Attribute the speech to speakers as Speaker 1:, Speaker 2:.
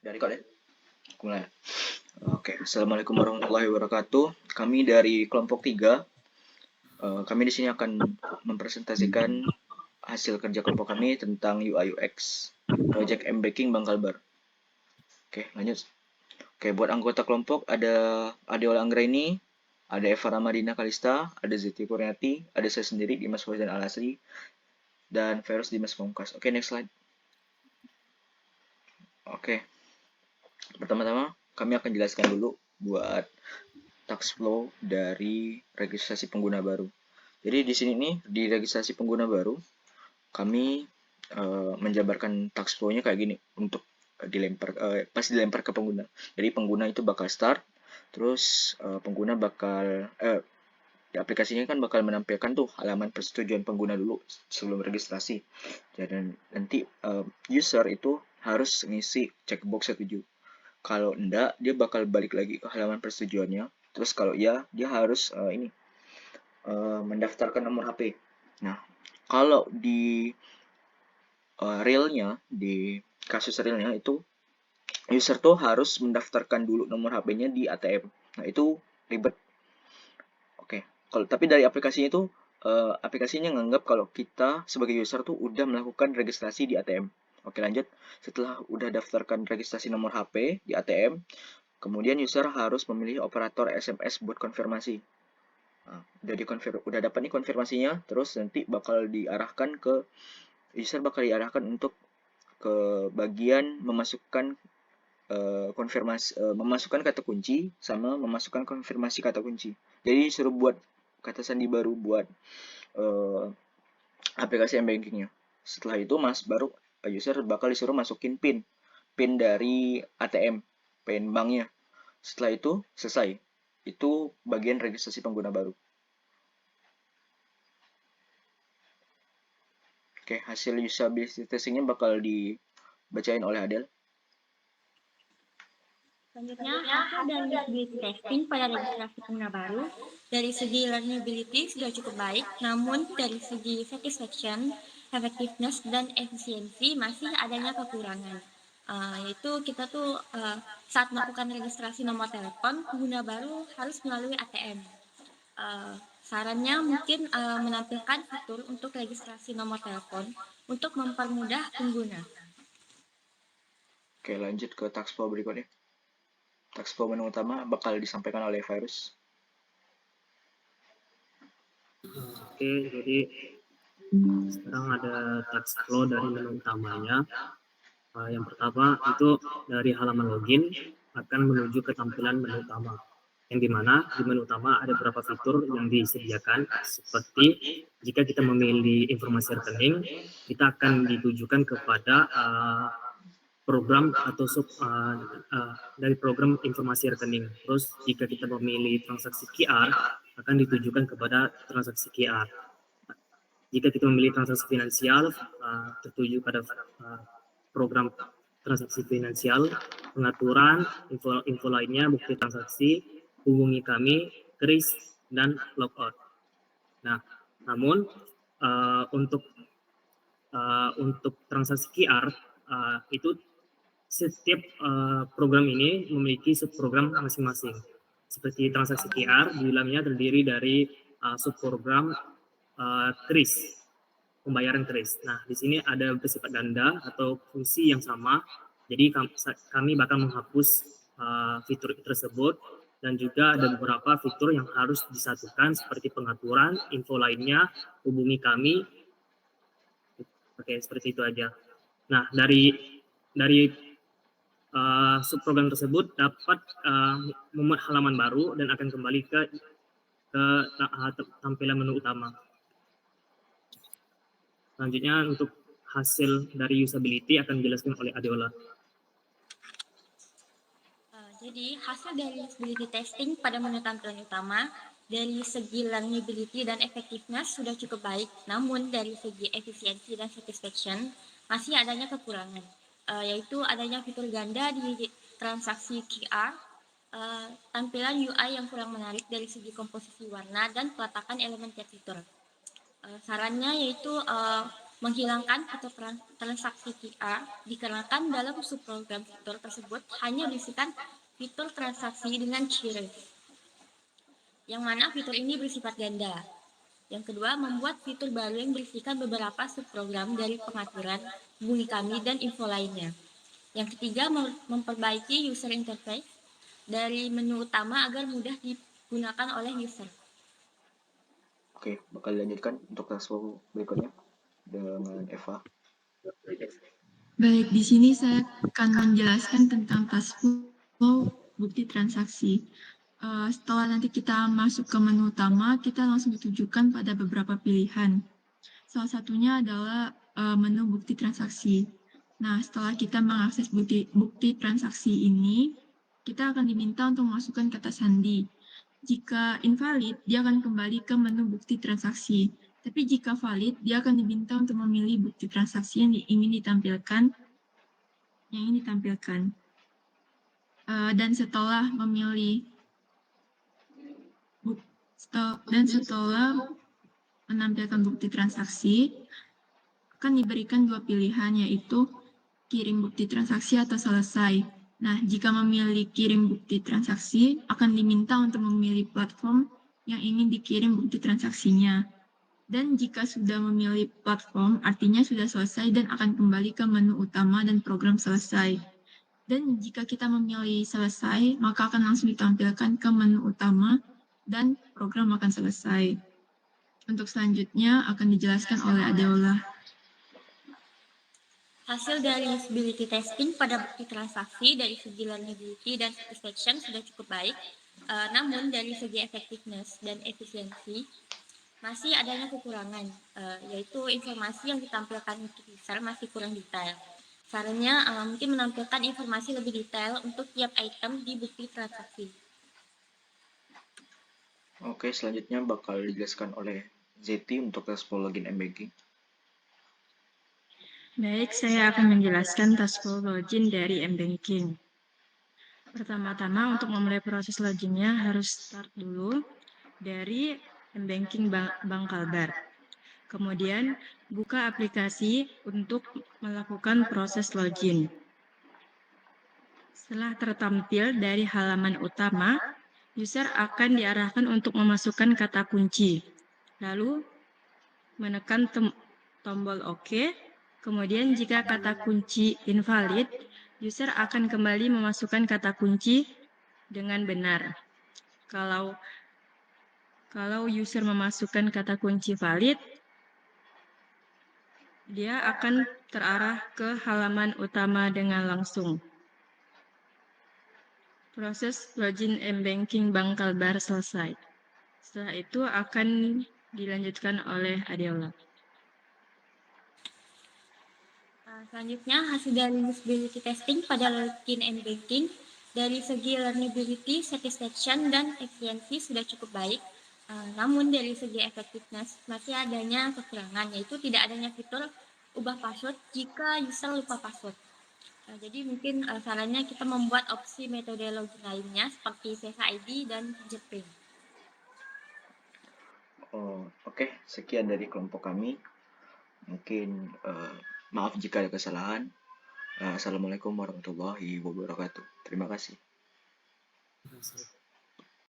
Speaker 1: Dari kau deh, aku mulai. Oke, Assalamualaikum warahmatullahi wabarakatuh. Kami dari kelompok 3. Kami di sini akan mempresentasikan hasil kerja kelompok kami tentang UI UX Project M-Baking Bangkalbar. Oke, lanjut. Oke, buat anggota kelompok ada Adeola Anggraini, ada Eva Ramadina Kalista, ada Zeti Kurniati, ada saya sendiri Dimas Fauzan Alasri, dan Ferus Dimas Pamungkas. Oke, next slide. Oke, pertama-tama kami akan jelaskan dulu buat tax flow dari registrasi pengguna baru. Jadi di sini nih di registrasi pengguna baru kami menjabarkan tax flow-nya kayak gini untuk pas dilempar ke pengguna. Jadi pengguna itu bakal start, terus pengguna bakal di aplikasinya kan bakal menampilkan tuh halaman persetujuan pengguna dulu sebelum registrasi. Jadi nanti user itu harus ngisi checkbox setuju. Kalau enggak, dia bakal balik lagi ke halaman persetujuannya. Terus kalau iya, dia harus mendaftarkan nomor HP. Nah, kalau di realnya, di kasus realnya itu user tuh harus mendaftarkan dulu nomor HP-nya di ATM. Nah, itu ribet. Oke, kalau tapi dari aplikasinya itu aplikasinya nganggap kalau kita sebagai user tuh udah melakukan registrasi di ATM. Oke, lanjut. Setelah udah daftarkan registrasi nomor HP di ATM, kemudian user harus memilih operator SMS buat konfirmasi. Nah, udah dapat nih konfirmasinya, terus nanti user bakal diarahkan untuk ke bagian memasukkan kata kunci sama memasukkan konfirmasi kata kunci. Jadi suruh buat kata sandi baru buat aplikasi m-bankingnya. Setelah itu baru user bakal disuruh masukin PIN dari ATM, PIN banknya. Setelah itu selesai. Itu bagian registrasi pengguna baru. Oke, hasil usability testingnya bakal dibacain oleh Adel.
Speaker 2: Selanjutnya, hasil dari usability testing pada registrasi pengguna baru dari segi learnability sudah cukup baik, namun dari segi satisfaction, effectiveness, dan efisiensi masih adanya kekurangan. Yaitu kita tuh saat melakukan registrasi nomor telepon, pengguna baru harus melalui ATM. Sarannya mungkin menampilkan fitur untuk registrasi nomor telepon untuk mempermudah pengguna.
Speaker 1: Oke, lanjut ke task flow berikutnya. Task flow menu utama bakal disampaikan oleh Virus.
Speaker 3: Oke, jadi sekarang ada task flow dari menu utamanya. Yang pertama itu dari halaman login akan menuju ke tampilan menu utama. Yang dimana di menu utama ada beberapa fitur yang disediakan, seperti jika kita memilih informasi rekening, kita akan ditujukan kepada program atau dari program informasi rekening. Terus jika kita memilih transaksi QR, akan ditujukan kepada transaksi QR. Jika kita memilih transaksi finansial, tertuju pada program transaksi finansial, pengaturan, info lainnya, bukti transaksi, hubungi kami, kris, dan logout. Nah, namun untuk transaksi QR itu setiap program ini memiliki subprogram masing-masing. Seperti transaksi QR, di dalamnya terdiri dari subprogram kris, pembayaran kris. Nah, di sini ada bersifat ganda atau fungsi yang sama. Jadi kami bakal menghapus fitur tersebut, dan juga ada beberapa fitur yang harus disatukan seperti pengaturan, info lainnya, hubungi kami. Oke, seperti itu aja. Nah, dari subprogram tersebut dapat memuat halaman baru dan akan kembali ke tampilan menu utama. Selanjutnya untuk hasil dari usability akan dijelaskan oleh Adeola.
Speaker 2: Jadi hasil dari usability testing pada menu tampilan utama dari segi learnability dan effectiveness sudah cukup baik, namun dari segi efisiensi dan satisfaction masih adanya kekurangan, yaitu adanya fitur ganda di transaksi QR, tampilan UI yang kurang menarik dari segi komposisi warna dan peletakan elemen tiap fitur. Sarannya yaitu Menghilangkan fitur transaksi QR dikarenakan dalam subprogram fitur tersebut hanya berisikan fitur transaksi dengan qris, yang mana fitur ini bersifat ganda. Yang kedua, membuat fitur baru yang berisikan beberapa subprogram dari pengaturan, hubungi kami, dan info lainnya. Yang ketiga, memperbaiki user interface dari menu utama agar mudah digunakan oleh user.
Speaker 1: Oke, bakal dilanjutkan untuk task flow berikutnya dengan Eva.
Speaker 4: Baik, di sini saya akan menjelaskan tentang task flow bukti transaksi. Setelah nanti kita masuk ke menu utama, kita langsung ditujukan pada beberapa pilihan. Salah satunya adalah menu bukti transaksi. Nah, setelah kita mengakses bukti transaksi ini, kita akan diminta untuk memasukkan kata sandi. Jika invalid, dia akan kembali ke menu bukti transaksi. Tapi jika valid, dia akan diminta untuk memilih bukti transaksi yang ingin ditampilkan. Dan setelah menampilkan bukti transaksi, akan diberikan dua pilihan, yaitu kirim bukti transaksi atau selesai. Nah, jika memilih kirim bukti transaksi, akan diminta untuk memilih platform yang ingin dikirim bukti transaksinya. Dan jika sudah memilih platform, artinya sudah selesai dan akan kembali ke menu utama dan program selesai. Dan jika kita memilih selesai, maka akan langsung ditampilkan ke menu utama dan program akan selesai. Untuk selanjutnya akan dijelaskan oleh Adeola.
Speaker 2: Hasil dari usability testing pada bukti transaksi dari segi learnability dan satisfaction sudah cukup baik, namun dari segi effectiveness dan efisiensi masih adanya kekurangan, yaitu informasi yang ditampilkan untuk user masih kurang detail. Sarannya mungkin menampilkan informasi lebih detail untuk tiap item di bukti transaksi.
Speaker 1: Oke, selanjutnya bakal dijelaskan oleh Zeti untuk task flow login m-banking.
Speaker 4: Baik, saya akan menjelaskan task flow login dari m-banking. Pertama-tama untuk memulai proses loginnya harus start dulu dari m-banking Bank Kalbar. Kemudian buka aplikasi untuk melakukan proses login. Setelah tertampil dari halaman utama, user akan diarahkan untuk memasukkan kata kunci. Lalu menekan tombol OK. Kemudian jika kata kunci invalid, user akan kembali memasukkan kata kunci dengan benar. Kalau user memasukkan kata kunci valid, dia akan terarah ke halaman utama dengan langsung. Proses login m-banking Bank Kalbar selesai. Setelah itu akan dilanjutkan oleh Adeola.
Speaker 2: Selanjutnya, hasil dari usability testing pada login m-banking dari segi learnability, satisfaction, dan efisiensi sudah cukup baik. Namun dari segi effectiveness masih adanya kekurangan, yaitu tidak adanya fitur ubah password jika user lupa password. Jadi mungkin sarannya kita membuat opsi metodologi lainnya seperti Face ID dan fingerprint.
Speaker 1: Oke, sekian dari kelompok kami. Mungkin maaf jika ada kesalahan. Assalamualaikum warahmatullahi wabarakatuh. Terima kasih.